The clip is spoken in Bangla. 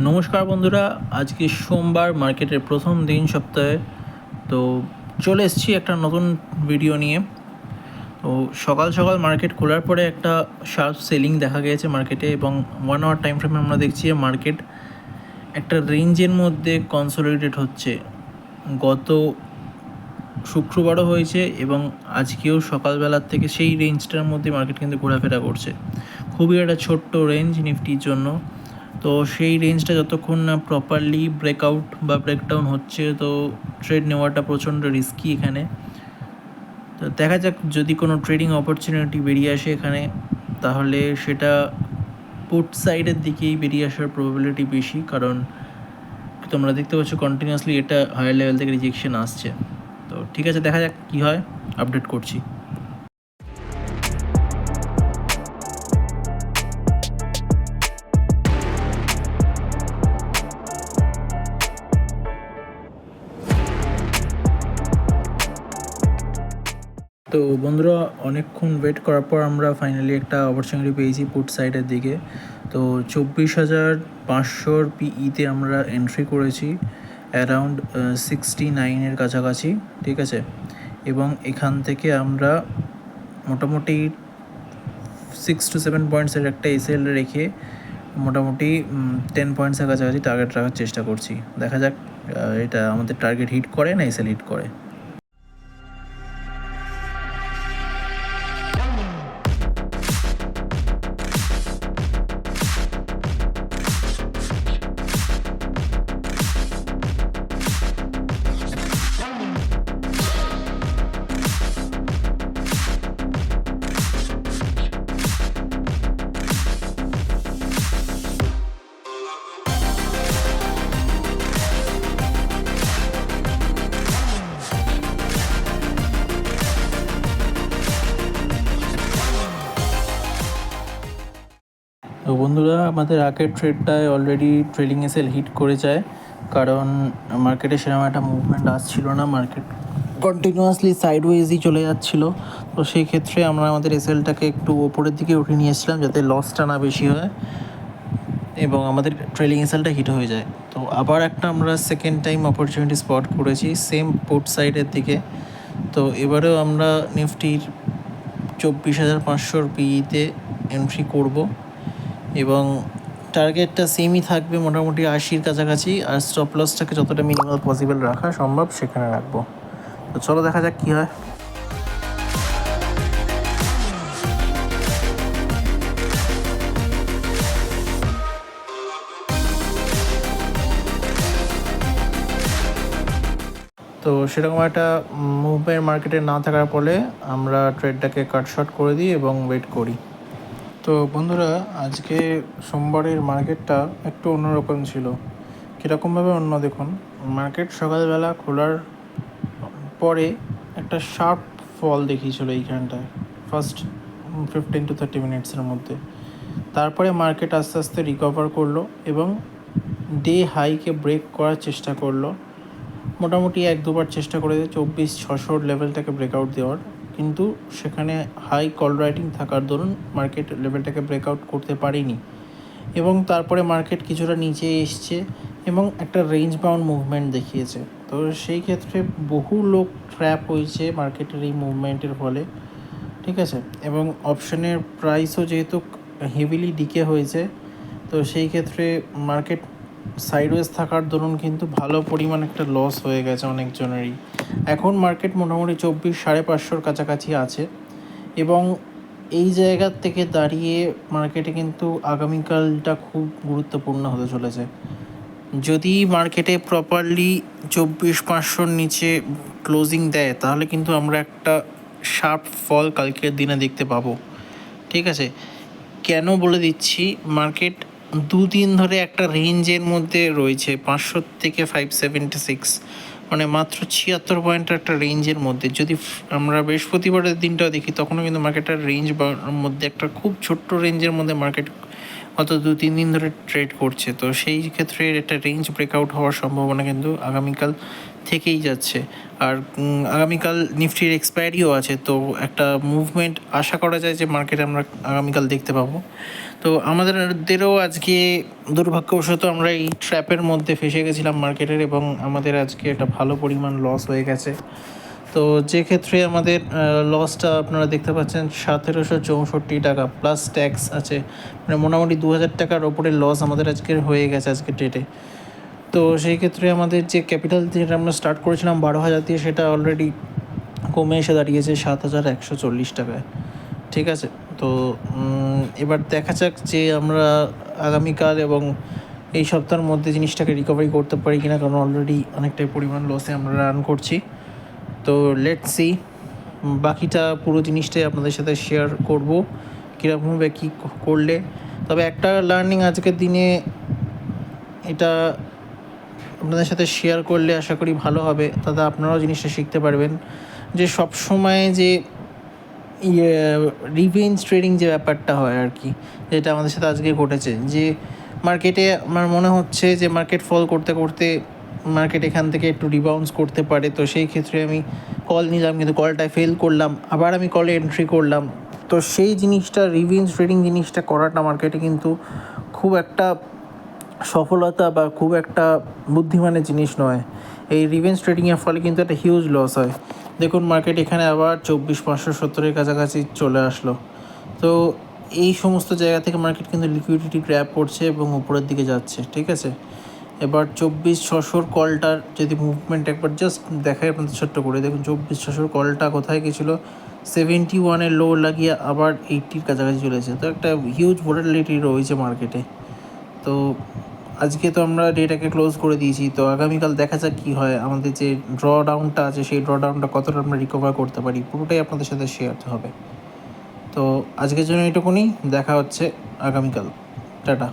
নমস্কার বন্ধুরা, আজকে সোমবার, মার্কেটের প্রথম দিন সপ্তাহে। তো চলে এসেছি একটা নতুন ভিডিও নিয়ে। তো সকাল সকাল মার্কেট খোলার পরে একটা শার্প সেলিং দেখা গিয়েছে মার্কেটে, এবং 1 আওয়ার টাইম ফ্রেমে আমরা দেখছি যে মার্কেট একটা রেঞ্জের মধ্যে কনসোলিডেট হচ্ছে। গত শুক্রবারও হয়েছে এবং আজকেও সকালবেলার থেকে সেই রেঞ্জটার মধ্যে মার্কেট কিন্তু ঘোরাফেরা করছে। খুবই একটা ছোট্ট রেঞ্জ নিফটির জন্য। তো সেই রেঞ্জটা যতক্ষণ না প্রপারলি ব্রেকআউট বা ব্রেকডাউন হচ্ছে, তো ট্রেড নেওয়াটা প্রচণ্ড রিস্কি এখানে। তো দেখা যাক, যদি কোনো ট্রেডিং অপরচুনিটি বেরিয়ে আসে এখানে, তাহলে সেটা পুট সাইডের দিকেই বেরিয়ে আসার প্রবাবিলিটি বেশি, কারণ তোমরা দেখতে পাচ্ছ কন্টিনিউয়াসলি এটা হায়ার লেভেল থেকে রিজেকশন আসছে। তো ঠিক আছে, দেখা যাক কী হয়, আপডেট করছি। তো বন্ধুরা, অনেকক্ষণ ওয়েট করার পর আমরা ফাইনালি একটা অপরচুনিটি পেয়েছি পুট সাইডের দিকে। তো 24,500 পিইতে আমরা এন্ট্রি করেছি, অ্যারাউন্ড 69-এর কাছাকাছি, ঠিক আছে। এবং এখান থেকে আমরা মোটামুটি 6 to 7 পয়েন্টসের একটা এসএল রেখে মোটামুটি 10 পয়েন্টসের কাছাকাছি টার্গেট রাখার চেষ্টা করছি। দেখা যাক এটা আমাদের টার্গেট হিট করে না এসএল হিট করে। তো বন্ধুরা, আমাদের আগের ট্রেডটায় অলরেডি ট্রেলিং এসএল হিট করে যায়, কারণ মার্কেটে সেরকম একটা মুভমেন্ট আসছিল না, মার্কেট কন্টিনিউয়াসলি সাইডওয়েজই চলে যাচ্ছিলো। তো সেই ক্ষেত্রে আমরা আমাদের এসএলটাকে একটু ওপরের দিকে উঠিয়ে নিয়ে এসেছিলাম, যাতে লসটা না বেশি হয় এবং আমাদের ট্রেলিং এসএলটা হিট হয়ে যায়। তো আবার একটা আমরা সেকেন্ড টাইম অপরচুনিটি স্পট করেছি সেম পোর্ট সাইডের দিকে। তো এবারেও আমরা নিফটির 24,500 পিইতে এন্ট্রি করব, এবং টার্গেটটা সেমই থাকবে মোটামুটি 80-র কাছাকাছি, আর স্টপ লসটাকে যতটা মিনিমাল পসিবল রাখা সম্ভব সেখানে রাখবো। তো চলো দেখা যাক কী হয়। তো সেরকম একটা মুভমেন্ট মার্কেটে না থাকার ফলে আমরা ট্রেডটাকে কাট শর্ট করে দিই এবং ওয়েট করি। তো বন্ধুরা, আজকে সোমবারের মার্কেটটা একটু অন্যরকম ছিল। কীরকমভাবে অন্য, দেখুন, মার্কেট সকালবেলা খোলার পরে একটা শার্প ফল দেখিয়েছিল এইখানটায় ফার্স্ট 15 to 30 মিনিটসের মধ্যে। তারপরে মার্কেট আস্তে আস্তে রিকভার করলো এবং ডে হাইকে ব্রেক করার চেষ্টা করলো। মোটামুটি 1-2বার চেষ্টা করে 24,600 লেভেলটাকে ব্রেকআউট দেওয়ার, কিন্তু সেখানে হাই কল রাইটিং থাকার দরুন মার্কেট লেভেলটাকে ব্রেকআউট করতে পারেনি, এবং তারপরে মার্কেট কিছুটা নিচে এসছে এবং একটা রেঞ্জ বাউন্ড মুভমেন্ট দেখিয়েছে। তো সেই ক্ষেত্রে বহু লোক ট্র্যাপ হয়েছে মার্কেটের এই মুভমেন্টের ফলে, ঠিক আছে। এবং অপশনের প্রাইসও যেহেতু হেভিলি ডিকে হয়েছে, তো সেই ক্ষেত্রে মার্কেট সাইডওয়েজ থাকার দরুন কিন্তু ভালো পরিমাণ একটা লস হয়ে গেছে অনেকজনেরই। এখন মার্কেট মোটামুটি 24,500-র কাছাকাছি আছে, এবং এই জায়গার থেকে দাঁড়িয়ে মার্কেটে কিন্তু আগামীকালটা খুব গুরুত্বপূর্ণ হতে চলেছে। যদি মার্কেটে প্রপারলি 24,500-র নিচে ক্লোজিং দেয়, তাহলে কিন্তু আমরা একটা শার্প ফল কালকের দিনে দেখতে পাবো, ঠিক আছে। কেন বলে দিচ্ছি, মার্কেট 2 দিন ধরে একটা রেঞ্জের মধ্যে রয়েছে, 500 থেকে 576, মানে মাত্র 76 পয়েন্টের একটা রেঞ্জের মধ্যে। যদি আমরা বৃহস্পতিবারের দিনটাও দেখি, তখনও কিন্তু মার্কেটের রেঞ্জ মধ্যে একটা খুব ছোট্ট রেঞ্জের মধ্যে মার্কেট হয়তো 2-3 দিন ধরে ট্রেড করছে, তো সেই ক্ষেত্রে একটা রেঞ্জ ব্রেকআউট হওয়ার সম্ভাবনা কিন্তু আগামীকাল থেকেই যাচ্ছে। আর আগামীকাল নিফটির এক্সপায়ারিও আছে, তো একটা মুভমেন্ট আশা করা যায় যে মার্কেটে আমরা আগামীকাল দেখতে পাবো। তো আমাদেরও আজকে দুর্ভাগ্যবশত আমরা এই ট্র্যাপের মধ্যে ফেসে গেছিলাম মার্কেটের, এবং আমাদের আজকে একটা ভালো পরিমাণ লস হয়ে গেছে। তো যে ক্ষেত্রে আমাদের লসটা আপনারা দেখতে পাচ্ছেন 1764 টাকা প্লাস ট্যাক্স আছে, মানে মোটামুটি 2000 টাকার ওপরে লস আমাদের আজকের হয়ে গেছে আজকে ডেটে। তো সেই ক্ষেত্রে আমাদের যে ক্যাপিটাল যেটা আমরা স্টার্ট করেছিলাম 12,000 দিয়ে, সেটা অলরেডি কমে এসে দাঁড়িয়েছে 7,140 টাকায়। ঠিক আছে, তো এবার দেখা যাক যে আমরা আগামীকাল এবং এই সপ্তাহের মধ্যে জিনিসটাকে রিকভারি করতে পারি কিনা, কারণ অলরেডি অনেকটাই পরিমাণ লসে আমরা রান করছি। তো লেটস সি, বাকিটা পুরো জিনিসটাই আপনাদের সাথে শেয়ার করব কীরকমভাবে কী করলে। তবে একটা লার্নিং আজকের দিনে এটা আপনাদের সাথে শেয়ার করলে আশা করি ভালো হবে, তাতে আপনারাও জিনিসটা শিখতে পারবেন যে সব সময় যে রিভেঞ্জ ট্রেডিং যে ব্যাপারটা হয় আর কি, যেটা আমাদের সাথে আজকে ঘটেছে, যে মার্কেটে আমার মনে হচ্ছে যে মার্কেট ফল করতে করতে মার্কেট এখান থেকে একটু রিবাউন্স করতে পারে। তো সেই ক্ষেত্রে আমি কল নিলাম, কিন্তু কলটায় ফেল করলাম, আবার আমি কলে এন্ট্রি করলাম। তো সেই জিনিসটা রিভেঞ্জ ট্রেডিং জিনিসটা করাটা মার্কেটে কিন্তু খুব একটা সফলতা বা খুব একটা বুদ্ধিমানের জিনিস নয়। এই রিভেঞ্জ ট্রেডিংয়ের ফলে কিন্তু একটা হিউজ লস হয়। দেখুন মার্কেট এখানে আবার 24,570-এর কাছাকাছি চলে আসলো। তো এই সমস্ত জায়গা থেকে মার্কেট কিন্তু লিকুইডিটি গ্র্যাব করছে এবং উপরের দিকে যাচ্ছে। ঠিক আছে, এবার 24,600 কলটার যদি মুভমেন্ট একবার জাস্ট দেখায় আপনাদের ছোট্ট করে, দেখুন 24,600 কলটা কোথায় গেছিলো, 71-এর লো লাগিয়ে আবার 80-র কাছাকাছি চলেছে। তো একটা হিউজ ভোলাটিলিটি রয়েছে মার্কেটে। তো আজকে তো আমরা ডেটাকে ক্লোজ করে দিয়েছি, তো আগামীকাল দেখা যাক কী হয়। আমাদের যে ড্র ডাউনটা আছে সেই ড্র ডাউনটা কতটা আমরা রিকভার করতে পারি, পুরোটাই আপনাদের সাথে শেয়ার হবে। তো আজকের জন্য এটুকুনি, দেখা হচ্ছে আগামীকাল। টাটা।